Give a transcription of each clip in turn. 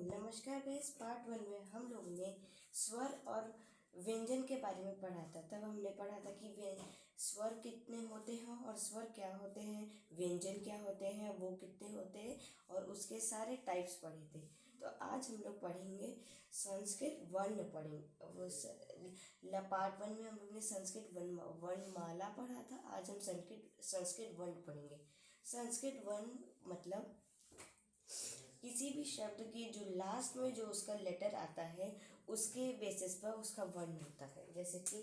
नमस्कार guys. Part 1 में हम लोग ने स्वर और व्यंजन के बारे में पढ़ा था। तब हमने पढ़ा था कि स्वर कितने होते हैं और स्वर क्या होते हैं, व्यंजन क्या होते हैं, वो कितने होते हैं और उसके सारे टाइप्स पढ़े थे। तो आज हम लोग पढ़ेंगे संस्कृत वर्ण पढ़ेंगे। पार्ट 1 में हम लोग ने संस्कृत वर्णमाला पढ़ा था। आज हम संस्कृत वर्ण पढ़ेंगे। संस्कृत वर्ण मतलब किसी भी शब्द की जो लास्ट में जो उसका लेटर आता है उसके बेसिस पर उसका वर्ण होता है। जैसे कि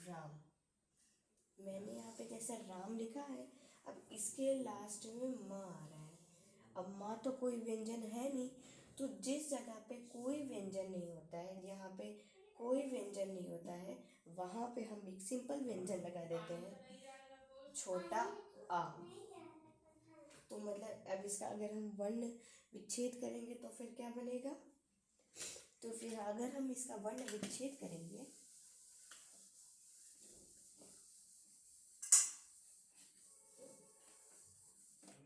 राम, मैंने यहाँ पे जैसे राम लिखा है, अब इसके लास्ट में माँ आ रहा है। अब माँ तो कोई व्यंजन है नहीं, तो जिस जगह पे कोई व्यंजन नहीं होता है, जहाँ पे कोई व्यंजन नहीं होता है, वहाँ पे हम एक सिंपल व्यंजन लगा देते हैं, छोटा आ। तो मतलब अब इसका अगर हम वर्ण विच्छेद करेंगे तो फिर क्या बनेगा? तो फिर अगर हम इसका वर्ण विच्छेद करेंगे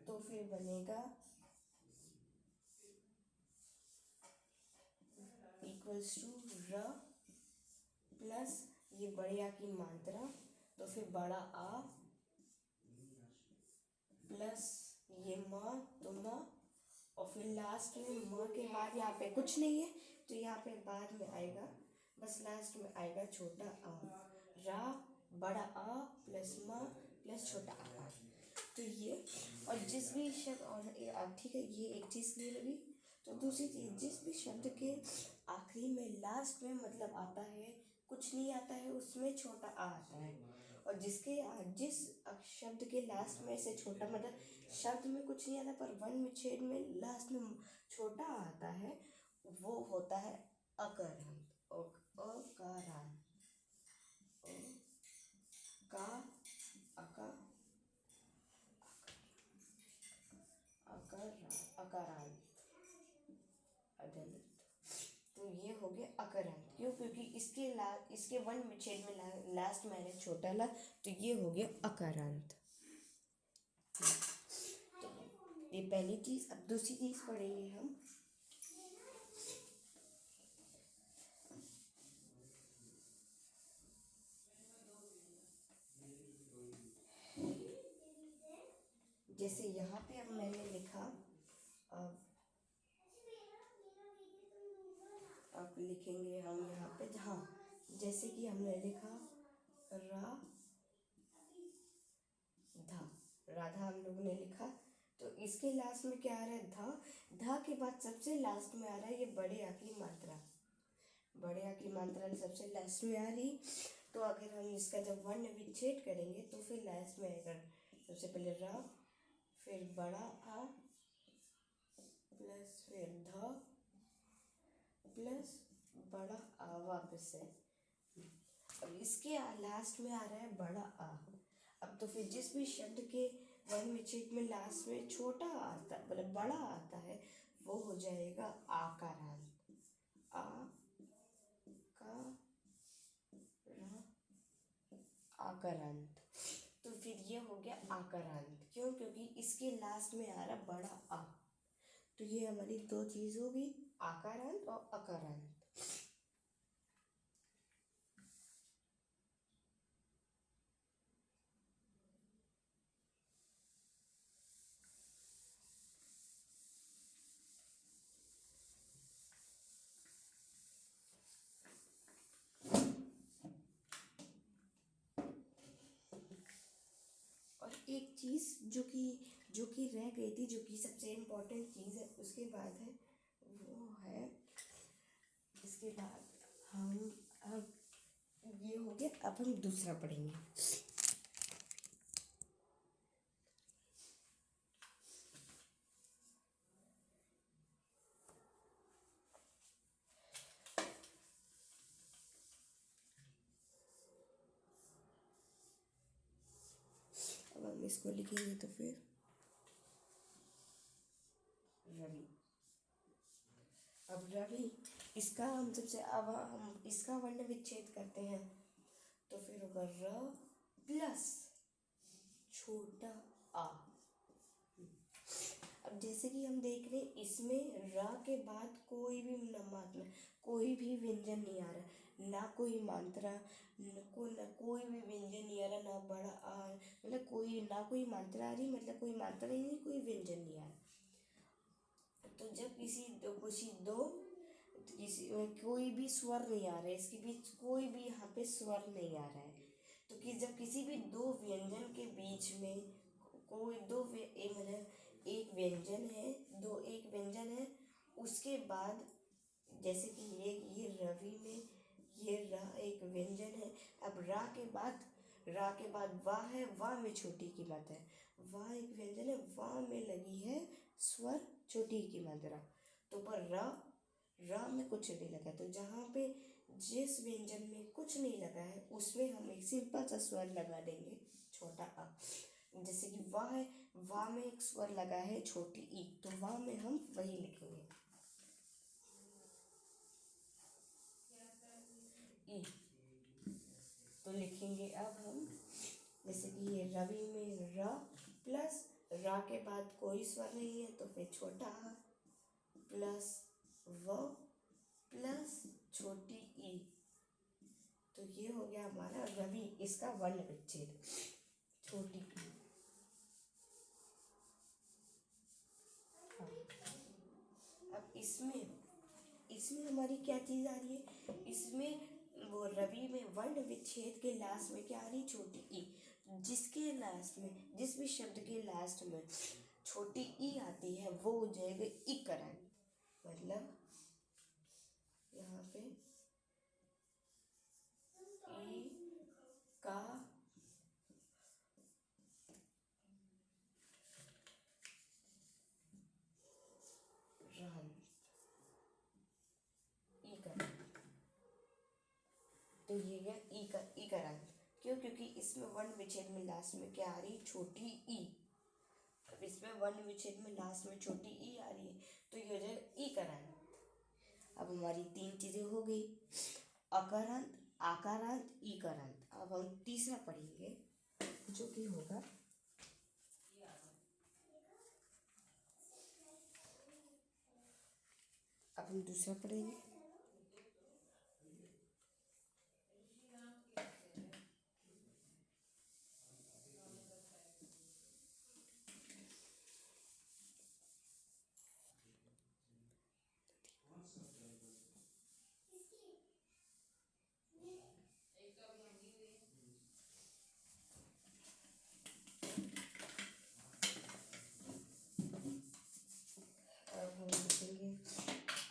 तो फिर बनेगा इक्वल्स टू र प्लस ये बड़े आ की मात्रा, तो फिर बड़ा आ प्लस ये माँ, तो माँ, और फिर लास्ट में माँ के बाद यहाँ पे कुछ नहीं है, तो यहाँ पे बाद में आएगा, बस लास्ट में आएगा छोटा आ, रा बड़ा आ प्लस माँ प्लस छोटा आ। तो ये और जिस भी शब्द, और ठीक है, ये एक चीज़ क्लियर हुई। तो दूसरी चीज़, जिस भी शब्द के आखिरी में लास्ट में मतलब आता है, कुछ नहीं आता है, उसमें छोटा आ आता है। और जिस शब्द के लास्ट में से छोटा मतलब शब्द में कुछ नहीं आता पर वर्ण विच्छेद में लास्ट में छोटा आता है, वो होता है अकारांत। अकारांत का अका अकारांत अदंत। तो ये हो गया अकारांत। क्यों? क्योंकि इसके वर्ण विच्छेद में लास्ट में आया छोटा ला, तो ये हो गया अकारांत। तो ये पहली चीज। अब दूसरी चीज पढ़ेंगे हम। जैसे यहाँ पे अब मैंने लिखा, अब लिखेंगे हम यहाँ पे, हाँ, जैसे कि हमने लिखा रा धा, राधा हम लोगों ने लिखा, तो इसके लास्ट में क्या आ रहा है? धा। धा के बाद सबसे लास्ट में आ रहा है ये बड़े आ की मात्रा। बड़े आ की मात्रा सबसे लास्ट में आ रही। तो अगर हम इसका जब वर्ण विच्छेद करेंगे तो फिर लास्ट में आएगा सबसे पहले रा, फिर बड़ा आ प्लस फिर ध प्लस बड़ा आ वापस से। अब इसके लास्ट में आ रहा है बड़ा आ। अब तो फिर जिस भी शब्द के वर्ण विच्छेद में लास्ट में छोटा आता मतलब बड़ा आता है, वो हो जाएगा आकारांत। आ का आकारांत। तो फिर ये हो गया आकारांत। क्यों? क्योंकि इसके लास्ट में आ रहा बड़ा आ। तो ये हमारी दो चीज होगी, आकारांत और अकारांत। और एक चीज़ जो कि रह गई थी, जो कि सबसे इम्पोर्टेंट चीज़ है, उसके बाद है, वो है इसके बाद हम अब ये हो गया। अब हम दूसरा पढ़ेंगे। अब हम इसको लिखेंगे तो फिर रवि। अब रवि, इसका हम इसका वर्ण विच्छेद करते हैं, तो फिर होगा र प्लस छोटा आ। अब जैसे कि हम देख रहे हैं इसमें र के बाद कोई भी मात्रा, कोई भी व्यंजन नहीं आ रहा, ना कोई मात्रा, कोई भी व्यंजन नहीं आ रहा, ना बड़ा आ, मतलब कोई ना कोई मात्रा आ रही, मतलब कोई मात्रा ही नहीं, कोई व्यंजन नहीं आ रहा। तो जब किसी कोई भी स्वर नहीं आ रहा है, इसके बीच कोई भी यहाँ पे स्वर नहीं आ रहा है, तो कि जब किसी भी दो व्यंजन के बीच में कोई मतलब एक व्यंजन है, एक व्यंजन है, उसके बाद जैसे कि ये रवि में ये रा एक व्यंजन है। अब रा के बाद वाह है, वाह में छोटी की मात्रा है, वाह एक व्यंजन है, वाह में लगी है स्वर छोटी की मात्रा, तो पर रा में कुछ नहीं लगा, तो जहाँ पे जिस व्यंजन में कुछ नहीं लगा है उसमें हम एक सिंपल सा स्वर लगा देंगे, छोटा आ। जैसे कि वाह है, वाह में एक स्वर लगा है छोटी ई, तो वाह में हम वही लिखेंगे ई। तो लिखेंगे अब हम, जैसे कि ये रवि में र प्लस रा के बाद कोई स्वर नहीं है, तो फिर छोटा आ प्लस व प्लस छोटी ई, तो ये हो गया हमारा रवि, इसका वर्ण विच्छेद छोटी ई। अब इसमें हमारी क्या चीज़ आ रही है, इसमें वो रवि में वर्ण विच्छेद के लास्ट में क्या आ रही, छोटी ई। जिसके लास्ट में, जिस भी शब्द के लास्ट में छोटी ई आती है वो हो जाएगा इकरण, मतलब यहाँ पे ई का रन, इकरण, तो ये गया इकरण। क्यों, क्योंकि इसमें वर्ण विच्छेद में लास्ट में क्या आ रही, छोटी ई। अब इसमें वर्ण विच्छेद में लास्ट में छोटी ई आ रही है, तो ये हो जाएगा इकरण। अब हमारी तीन चीजें हो गई, अकारांत, आकारांत, इकारांत। अब हम तीसरा पढ़ेंगे जो कि होगा, अब हम दूसरा पढ़ेंगे। अब हम लिखेंगे,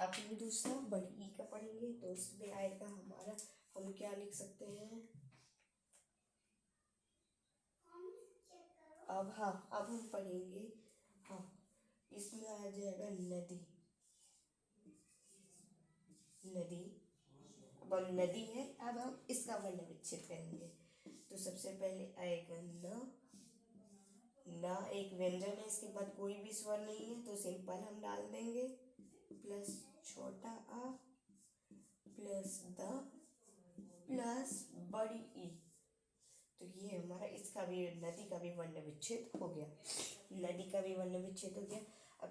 अब हम दूसरा बड़ी ई का पढ़ेंगे, तो उसमें आएगा हमारा, हम क्या लिख सकते हैं, अब हाँ, अब हम पढ़ेंगे, हाँ इसमें आ जाएगा नदी, नदी। अब हम नदी है, अब हम इसका वर्ण विच्छेद करेंगे, तो सबसे पहले आएगा न एक व्यंजन है, इसके बाद कोई भी स्वर नहीं है, तो सिंपल हम डाल देंगे, प्लस छोटा आ प्लस द प्लस बड़ी ई, तो ये हमारा इसका भी, नदी का भी वर्ण विच्छेद हो गया, नदी का भी वर्ण विच्छेद हो गया। अब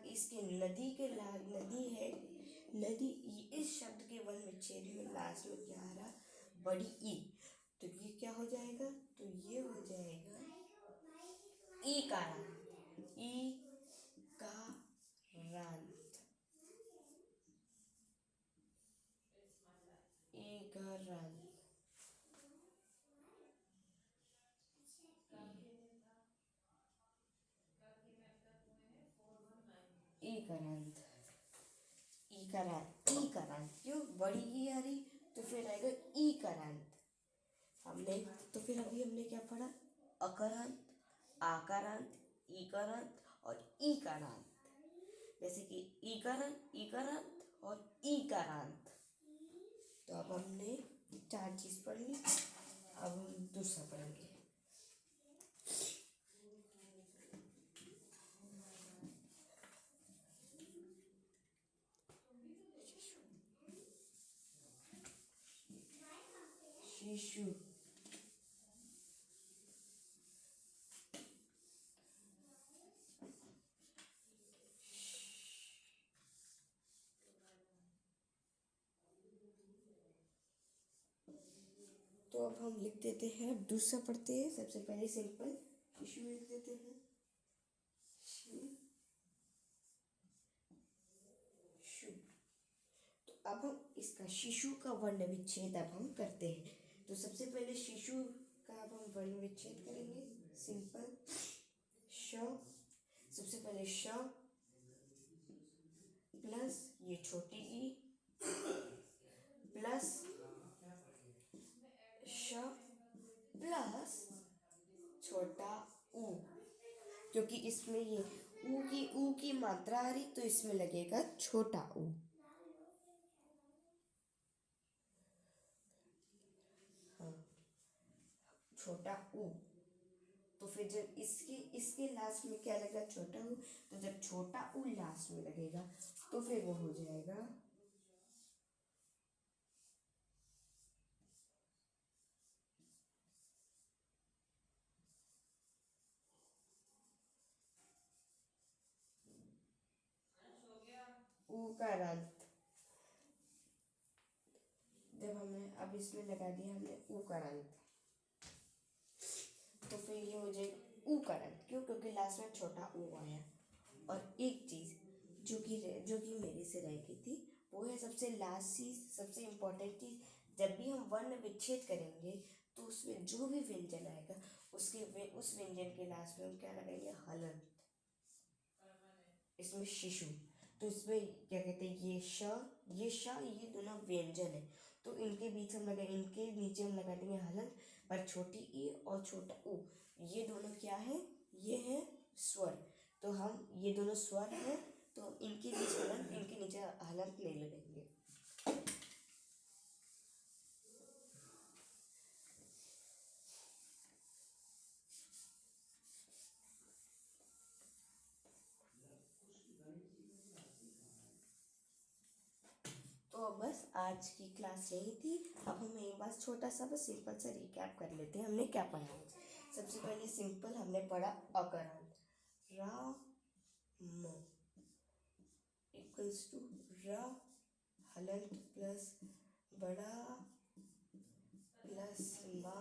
इसके नदी के नदी है, नदी ई, इस शब्द के वर्ण विच्छेद में लास्ट में क्या आ रहा, बड़ी ई, तो ये क्या हो जाएगा, तो ये हो जाएगा ई का रांत, ई का रांत, ई का रांत, ईकारांत, ईकारांत, ईकारांत, क्यों बड़ी ई आ रही, तो फिर आएगा ईकारांत। हमने, तो फिर अभी हमने क्या पढ़ा, अकारांत, आकारांत, ईकारांत और ईकारांत, जैसे कि ईकारांत, ईकारांत और ईकारांत। तो अब हमने चार चीज पढ़ ली, अब हम दूसरा पढ़ेंगे। शिशु, तो अब हम लिख देते हैं, अब दूसरा पढ़ते हैं। सबसे पहले सिंपल शिशु लिख देते हैं, शिशु। तो अब हम इसका शिशु का वर्ण विच्छेद अब हम करते हैं। तो सबसे पहले शिशु का अब हम वर्ण विच्छेद करेंगे। सिंपल श, सबसे पहले श प्लस ये छोटी ई प्लस श प्लस छोटा ऊ, क्योंकि इसमें ये ऊ की मात्रा आ रही, तो इसमें लगेगा छोटा ऊ। हाँ, छोटा ऊ। तो फिर जब इसके लास्ट में क्या लगा, छोटा ऊ, तो जब छोटा ऊ लास्ट में लगेगा तो फिर वो हो जाएगा उकारांत। जब हमने अब इसमें लगा दिया हमने उकारांत, तो फिर ये हो जाएगा उकारांत। क्यों? क्योंकि लास्ट में छोटा ऊ आया। और एक चीज जो कि मेरे से रह गई थी, वो है सबसे लास्ट चीज, सबसे इम्पोर्टेंट चीज। जब भी हम वर्ण विच्छेद करेंगे तो उसमें जो भी व्यंजन आएगा उस व्यंजन के लास्ट में हम क्या लगाएंगे, हलंत। इसमें शिशु, तो इसमें क्या कहते हैं, ये श ये दोनों व्यंजन है, तो इनके बीच हम लगा, इनके नीचे हम लगा देंगे हलंत। पर छोटी ई और छोटा ऊ ये दोनों क्या है, ये है स्वर। तो हम ये दोनों स्वर हैं, तो इनके बीच हलंत, इनके नीचे हलंत नहीं लगाएंगे। तो बस आज की क्लास यही थी। अब हम एक बार छोटा सा बस सिंपल सा रिकैप कर लेते हैं, हमने क्या पढ़ा। सबसे पहले सिंपल हमने पढ़ा अकरांत, रा म इक्वल्स टू र हलंत प्लस बड़ा प्लस मा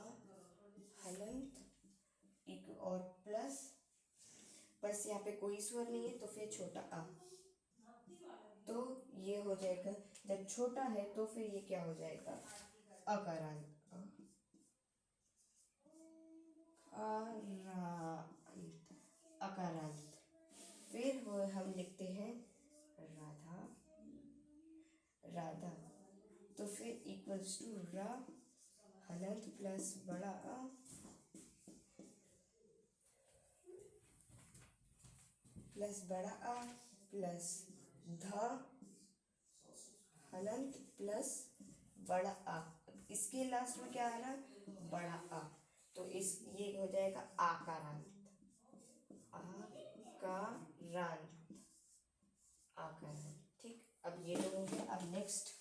हलंत एक और प्लस, बस यहाँ पे कोई स्वर नहीं है तो फिर छोटा आ, तो ये हो जाएगा। जब छोटा है तो फिर ये क्या हो जाएगा, अकारांत। अकारांत। फिर हम लिखते हैं राधा, राधा। तो फिर इक्वल्स टू रा हलंत प्लस बड़ा आ प्लस बड़ा आ प्लस ध हलंत प्लस बड़ा आ। इसके लास्ट में क्या आ रहा, बड़ा आ, तो इस ये हो जाएगा आकारांत, आकारांत, आकारांत। ठीक, अब ये तो हो गया। अब नेक्स्ट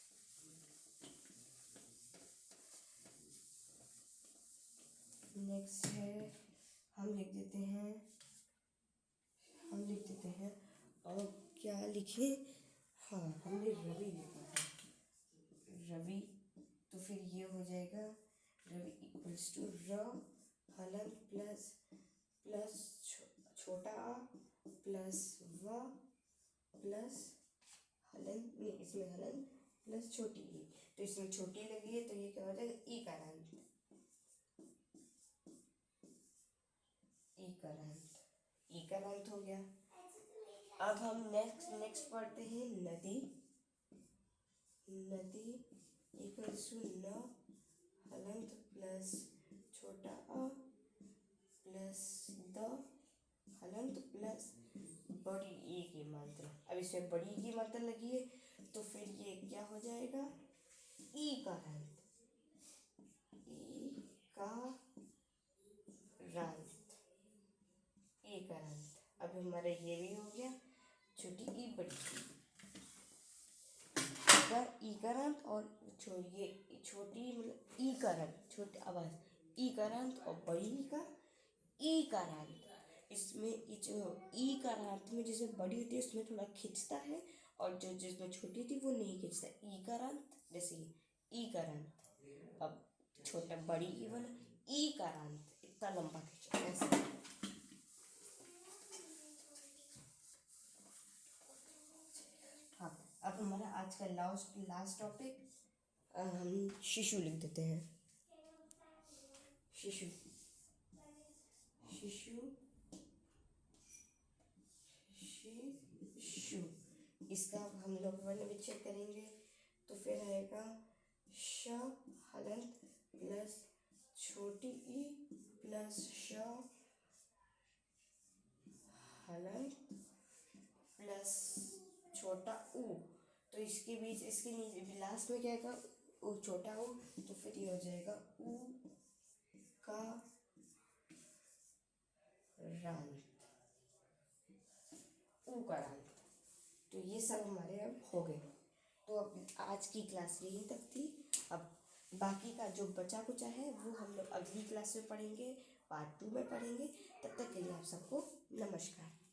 है, हम लिख देते हैं और क्या लिखे, हाँ हमने रवि लिखा था, रवि। तो फिर ये हो जाएगा रवि इक्वल्स टू र हलंत प्लस छोटा आ प्लस व प्लस हलंत, नहीं इसमें हलंत प्लस छोटी ई, तो इसमें छोटी लगी है तो ये क्या हो जाएगा, ईकारांत, ईकारांत, ईकारांत हो गया। अब हम नेक्स्ट पढ़ते हैं नदी, नदी इक्वल्स टू न हलंत प्लस छोटा आ प्लस द हलंत प्लस बड़ी ई की मात्रा। अब इसमें बड़ी ई की मात्रा लगी है तो फिर ये क्या हो जाएगा, ई का हलंत, ई का रांत, ई का रांत। अब हमारा ये भी हो गया, छोटी ई बड़ी ई का रांत, और ये छोटी मतलब ई का रांत, छोटी आवाज ई का रांत और बड़ी ई का ई का रांत। इसमें जो ई का रांत में जिसमें बड़ी होती है उसमें थोड़ा खिंचता है, और जो जिसमें छोटी थी वो नहीं खिंचता। ई का रांत जैसे ई का रांत। अब छोटा बड़ी ई वाला ई का अंत इतना लंबा खींचो ऐसे। हाँ, अब हमारा आज का लास्ट टॉपिक हम शिशु लिख देते हैं। शिशु शिशु शिशु इसका हम लोग वर्ण विच्छेद करेंगे तो फिर आएगा श हलंत प्लस छोटी ई प्लस श हलंत प्लस छोटा ऊ। तो इसके बीच इसके नीचे लास्ट में क्या आएगा ऊ छोटा ऊ, तो फिर ये हो जाएगा ऊ का रांत, ऊ का रांत। तो ये सब हमारे अब हो गए। तो अब आज की क्लास यहीं तक थी। अब बाकी का जो बचा कुचा है वो हम लोग अगली क्लास में पढ़ेंगे, पार्ट 2 में पढ़ेंगे। तब तक के लिए आप सबको नमस्कार।